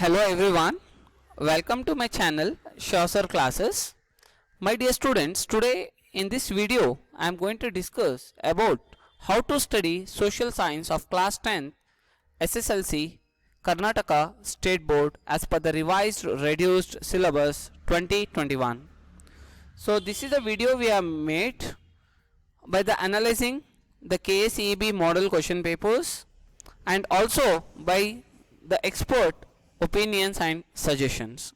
Hello everyone, welcome to my channel Shawsar Classes. My dear students, today in this video I am going to discuss about how to study social science of class 10 SSLC Karnataka State Board as per the revised reduced syllabus 2021. So this is a video we have made by the analyzing the KSEB model question papers and also by the expert opinions and suggestions.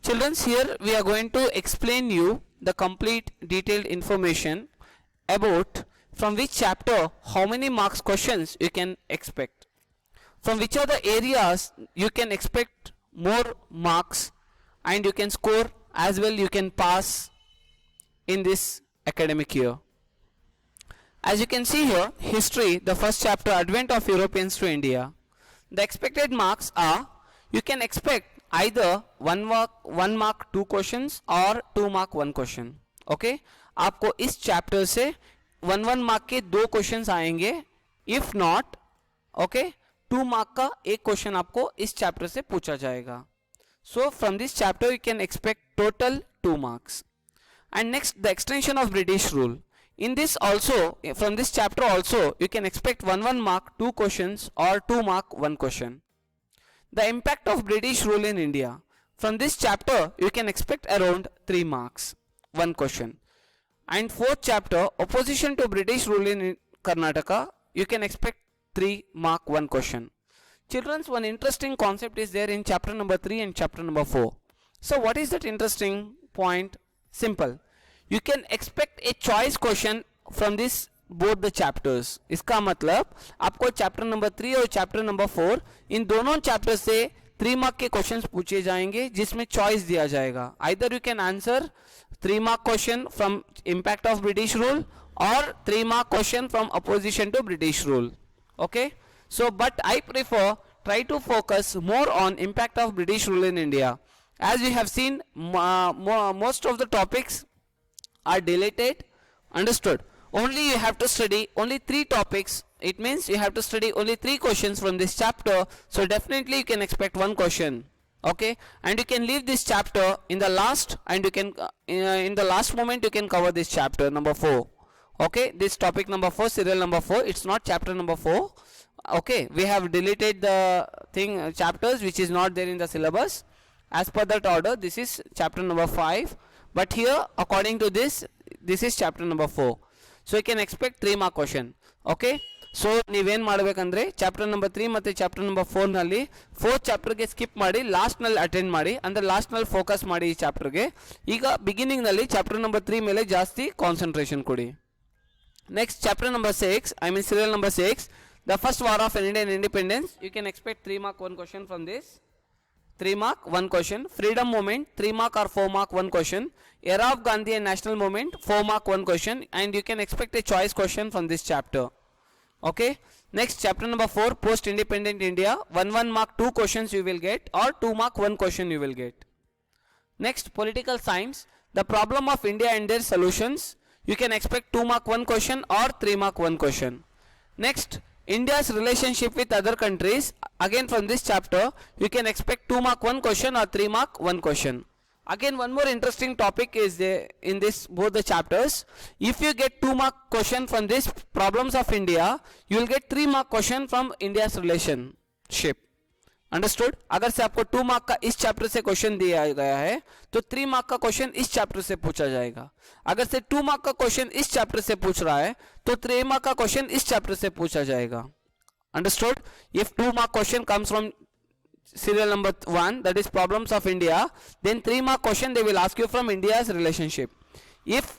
Children, here we are going to explain you the complete detailed information about from which chapter how many marks questions you can expect, from which are the areas you can expect more marks and you can score as well, you can pass in this academic year. As you can see here, history, the first chapter, advent of Europeans to India. The expected marks are, you can expect either 1 mark 2 questions or 2 mark 1 question. Okay आपको इस chapter से 1 mark के 2 questions आएंगे, if not okay 2 mark का एक question आपको इस chapter से पूछा जाएगा. So from this chapter you can expect total 2 marks. And next the extension of British rule. In this also, from this chapter also, you can expect 1 mark 2 questions or 2 mark 1 question. The impact of British rule in India. From this chapter, you can expect around 3 marks, 1 question. And fourth chapter, opposition to British rule in Karnataka, you can expect 3 mark 1 question. Children's, one interesting concept is there in chapter number 3 and chapter number 4. So what is that interesting point? Simple. You can expect a choice question from this both the chapters. इसका मतलब आपको chapter number 3 और chapter number 4 इन दोनों chapter से 3 mark के questions पूछे जाएंगे जिसमें चॉइस दिया जाएगा. Either you can answer 3 mark question from impact of British rule और 3 mark question from opposition to British rule. Okay so but I prefer try to focus more on impact of British rule in India. As we have seen, most of the topics are deleted. Understood? Only you have to study only 3 topics. It means you have to study only 3 questions from this chapter. So definitely you can expect 1 question. Okay, and you can leave this chapter in the last, and you can in the last moment you can cover this chapter number 4. Okay, this topic number 4, serial number 4, it's not chapter number 4. Okay, we have deleted the thing chapters which is not there in the syllabus. As per that order, this is chapter number 5. But here, according to this is chapter number 4. So you can expect 3 mark question. Okay. So ನೀವೇನು ಮಾಡಬೇಕಂದ್ರೆ chapter number 3 ಮತ್ತು chapter number 4 ನಲ್ಲಿ 4th ಚಾಪ್ಟರ್ಗೆ skip ಮಾಡಿ last ನಲ್ಲಿ attend ಮಾಡಿ, ಅಂದ್ರೆ last ನಲ್ಲಿ focus ಮಾಡಿ ಈ ಚಾಪ್ಟರ್ಗೆ. ಈಗ ಬಿಗಿನಿಂಗ್ ನಲ್ಲಿ ಚಾಪ್ಟರ್ ನಂಬರ್ 3 ಮೇಲೆ ಜಾಸ್ತಿ ಕಾನ್ಸಂಟ್ರೇಷನ್ ಕೊಡಿ. Next chapter number 6, I mean serial number 6, the first war of Indian independence. You can expect 3 mark 1 question from this. 3 mark 1 question. Freedom movement 3 mark or 4 mark 1 question. Era of Gandhi and national movement 4 mark 1 question, and you can expect a choice question from this chapter. Okay, next chapter number 4, post independent India, 1 mark 2 questions you will get, or 2 mark 1 question you will get. Next, political science, the problem of India and their solutions, you can expect 2 mark 1 question or 3 mark 1 question. Next, India's relationship with other countries, again from this chapter you can expect 2 mark 1 question or 3 mark 1 question. Again, one more interesting topic is there in this both the chapters. If you get 2 mark question from this problems of India, you will get 3 mark question from India's relationship. Understood? अगर से आपको 2 mark का इस chapter से question दिया गया है तो 3 मार्क का क्वेश्चन इस चैप्टर से पूछा जाएगा. अगर से 2 मार्क का क्वेश्चन इस चैप्टर से पूछ रहा है तो 3 मार्क का क्वेश्चन इस चैप्टर से पूछा जाएगा. Understood? If 2 mark question comes from serial number 1, that is problems of India, then 3 mark question they will ask you from India's relationship. If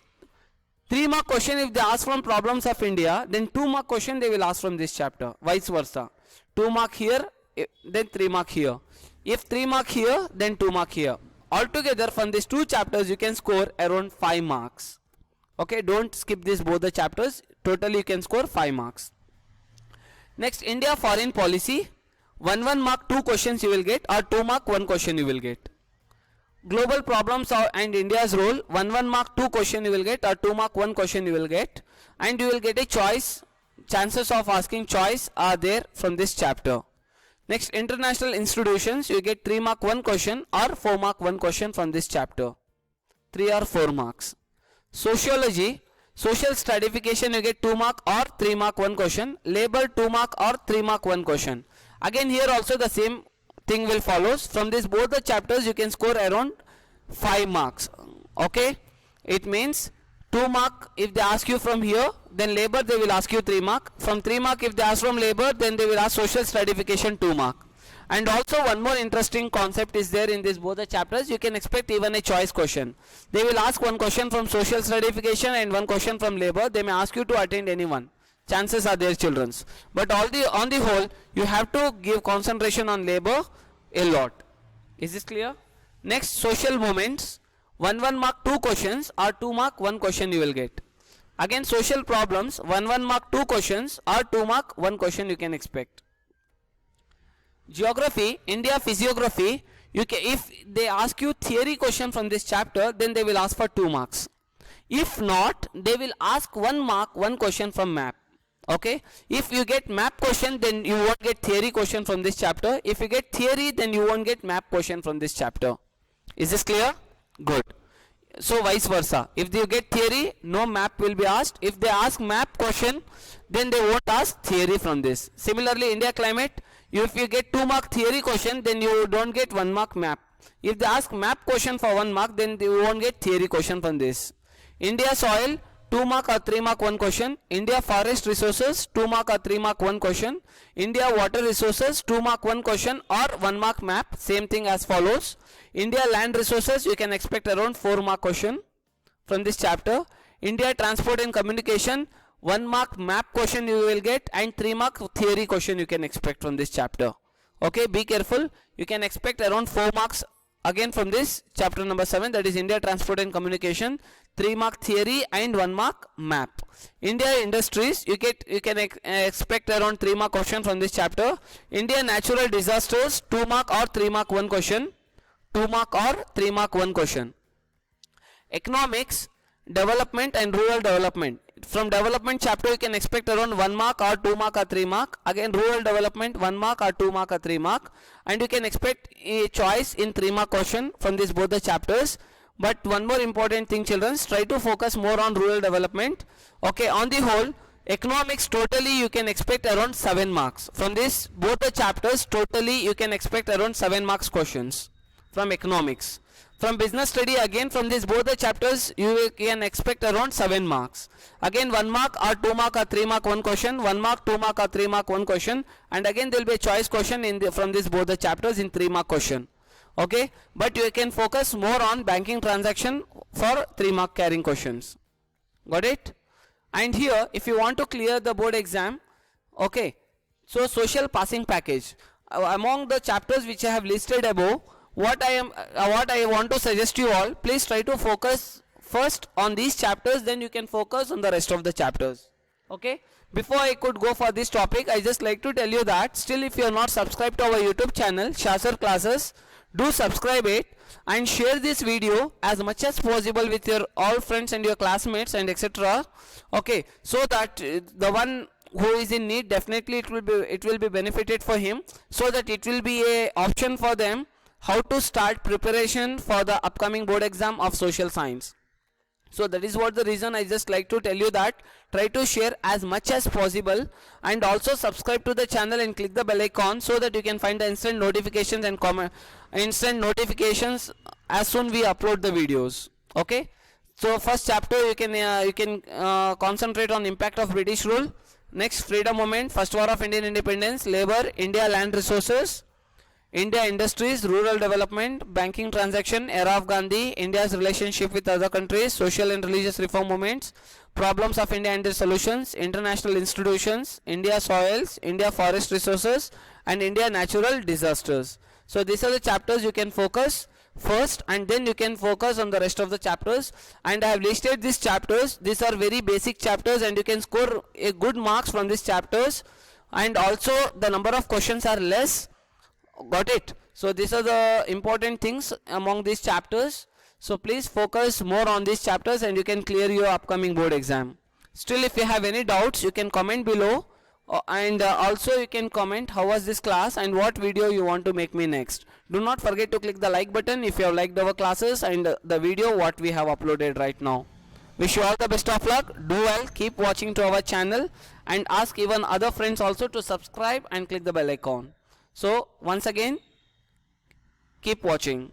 3 mark question if they ask from problems of India, then 2 mark question they will ask from this chapter, vice versa. 2 mark here, then 3 mark here. If 3 mark here, then 2 mark here. Altogether from these 2 chapters you can score around 5 marks. Okay, don't skip this both the chapters. Totally you can score 5 marks. Next, India foreign policy, 1 mark 2 questions you will get, or 2 mark 1 question you will get. Global problems and India's role, 1 mark 2 question you will get, or 2 mark 1 question you will get, and you will get a choice. Chances of asking choice are there from this chapter. Next, international institutions, you get 3 mark 1 question or 4 mark 1 question from this chapter. 3 or 4 marks. Sociology, social stratification, you get 2 mark or 3 mark 1 question. Labor, 2 mark or 3 mark 1 question. Again here also the same thing will follows. From this both the chapters you can score around 5 marks. Okay, it means 2 mark if they ask you from here, then labor they will ask you 3 mark. From 3 mark if they ask from labor, then they will ask social stratification 2 mark. And also one more interesting concept is there in this both the chapters. You can expect even a choice question. They will ask one question from social stratification and one question from labor. They may ask you to attend any one. Chances are there, children's. But on the whole, you have to give concentration on labor a lot. Is this clear? Next, social movements. 1 mark 2 questions or 2 mark 1 question you will get. Again, social problems. 1 mark 2 questions or 2 mark 1 question you can expect. Geography, India physiography, if they ask you theory question from this chapter, then they will ask for 2 marks. If not, they will ask 1 mark 1 question from map. Okay, if you get map question, then you won't get theory question from this chapter. If you get theory, then you won't get map question from this chapter. Is this clear? Good. So vice versa, if you get theory, no map will be asked. If they ask map question, then they won't ask theory from this. Similarly, India climate, if you get 2 mark theory question, then you don't get 1 mark map. If they ask map question for 1 mark, then you won't get theory question from this. India soil, 2 mark or 3 mark 1 question. India forest resources, 2 mark or 3 mark 1 question. India water resources, 2 mark 1 question or 1 mark map, same thing as follows. India land resources, you can expect around 4 mark question from this chapter. India transport and communication, 1 mark map question you will get and 3 mark theory question you can expect from this chapter. Okay, be careful, you can expect around 4 marks again from this chapter number 7, that is India transport and communication, 3 mark theory and 1 mark map. India industries, you can expect around 3 mark question from this chapter. India natural disasters, 2 mark or 3 mark 1 question. 2 mark or 3 mark 1 question. Economics, development and rural development. From development chapter you can expect around 1 mark or 2 mark or 3 mark. Again rural development, 1 mark or 2 mark or 3 mark. And you can expect a choice in 3 mark question from this both the chapters. But one more important thing, children, try to focus more on rural development. Okay, on the whole, economics totally you can expect around 7 marks. From this both the chapters totally you can expect around 7 marks questions from economics. From business study, again from this both the chapters you can expect around 7 marks. Again 1 mark or 2 mark or 3 mark 1 question, 1 mark 2 mark or 3 mark 1 question, and again there will be a choice question from this both the chapters in 3 mark question. Okay, but you can focus more on banking transaction for 3 mark carrying questions. Got it? And here if you want to clear the board exam, okay, so social passing package, among the chapters which I have listed above, what I want to suggest you all, please try to focus first on these chapters, then you can focus on the rest of the chapters. Okay, before I could go for this topic, I just like to tell you that still if you are not subscribed to our YouTube channel Shasar Classes, do subscribe it and share this video as much as possible with your all friends and your classmates and etc. Okay, so that the one who is in need, definitely it will be benefited for him, so that it will be a option for them how to start preparation for the upcoming board exam of social science. So that is what the reason I just like to tell you that try to share as much as possible, and also subscribe to the channel and click the bell icon so that you can find the instant notifications and instant notifications as soon we upload the videos. Okay, so first chapter you can concentrate on impact of British rule. Next, freedom movement, first war of Indian independence, labor, India land resources, India industries, rural development, banking transaction, era of Gandhi, India's relationship with other countries, social and religious reform movements, problems of India and their solutions, international institutions, India soils, India forest resources, and India natural disasters. So these are the chapters you can focus first, and then you can focus on the rest of the chapters. And I have listed these chapters. These are very basic chapters and you can score a good marks from these chapters, and also the number of questions are less. Got it? So these are the important things among these chapters. So please focus more on these chapters and you can clear your upcoming board exam. Still if you have any doubts, you can comment below. and also you can comment how was this class and what video you want to make me next. Do not forget to click the like button if you have liked our classes and the video what we have uploaded right now. Wish you all the best of luck. Do well, keep watching to our channel and ask even other friends also to subscribe and click the bell icon. So once again, keep watching.